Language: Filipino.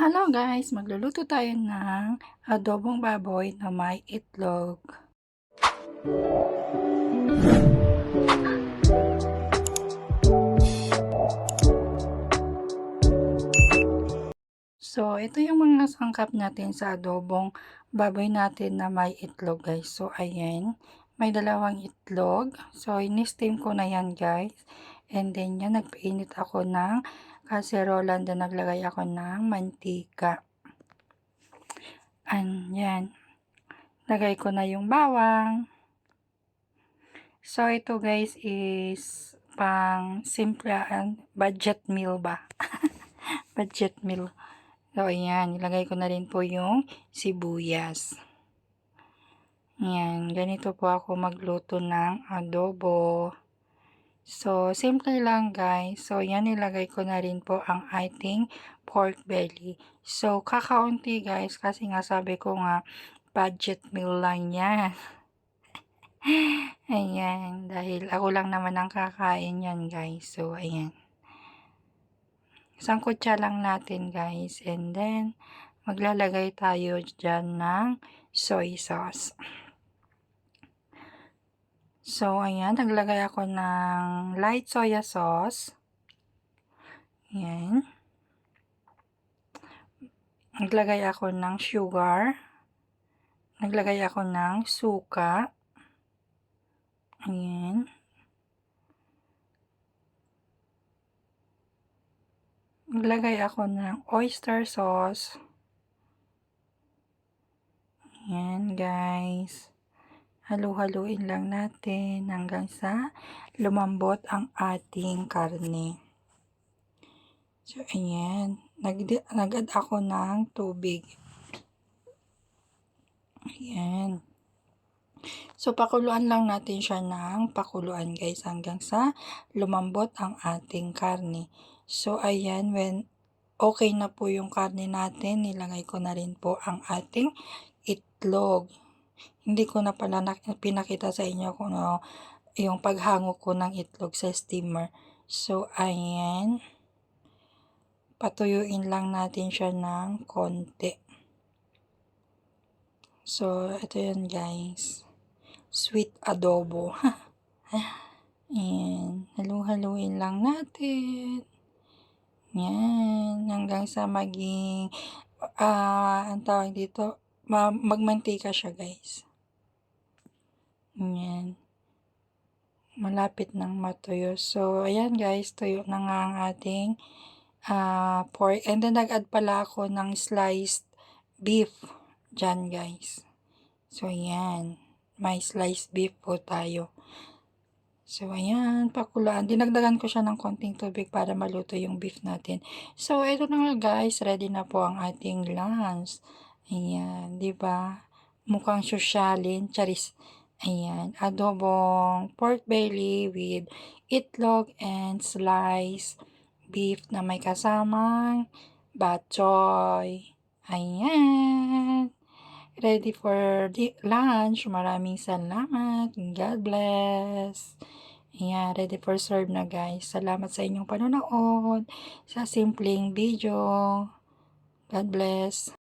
Hello guys, magluluto tayo ng adobong baboy na may itlog. So, ito yung mga sangkap natin sa adobong baboy natin na may itlog guys. So, ayan, may dalawang itlog. So, in-steam ko na yan guys. And then yan, nagpainit ako ng kaserola and then naglagay ako ng mantika. Ayan, lagay ko na yung bawang. So, ito guys is pang simple budget meal ba? Budget meal. So, ayan. Ilagay ko na rin po yung sibuyas. Ayan. Ganito po ako magluto ng adobo. So, simple lang guys. So, yan. Ilagay ko na rin po ang ating pork belly. So, kakaunti guys. Kasi nga sabi ko nga, budget meal lang yan. Ayan. Dahil ako lang naman ang kakain yan guys. So, ayan. Isang kutsa lang natin guys. And then, maglalagay tayo dyan ng soy sauce. So, ayan. Naglagay ako ng light soya sauce. Ayan. Naglagay ako ng sugar. Naglagay ako ng suka. Ayan. Naglagay ako ng oyster sauce. Ayan guys. Halu-haluin lang natin hanggang sa lumambot ang ating karne. So, ayan. Nag-add ako ng tubig. Ayan. So, pakuluan lang natin siya ng pakuluan guys hanggang sa lumambot ang ating karne. So, ayan. When okay na po yung karne natin, nilagay ko na rin po ang ating itlog. Hindi ko na pala pinakita sa inyo kung yung paghango ko ng itlog sa steamer. So, ayan. Patuyuin lang natin siya ng konti. So, ito yun guys. Sweet adobo. Ayan. Halu-haluin lang natin. Ayan. Hanggang sa maging, ang tawag dito, magmantika siya guys. Ayan. Malapit nang matuyo. So, ayan guys. Tuyo na nga ang ating pork. And then, nag-add pala ako ng sliced beef dyan guys. So, ayan. May sliced beef po tayo. So, ayan, pakulaan. Dinagdagan ko siya ng konting tubig para maluto yung beef natin. So, ito na nga guys, ready na po ang ating lunch. Ayan, di ba? Mukhang sosyalin, charis. Ayan, adobong pork belly with itlog and sliced beef na may kasamang bok choy. Ayan. Ready for the lunch. Maraming salamat. God bless. Ayan, ready for serve na guys. Salamat sa inyong panonood sa simpleng video. God bless.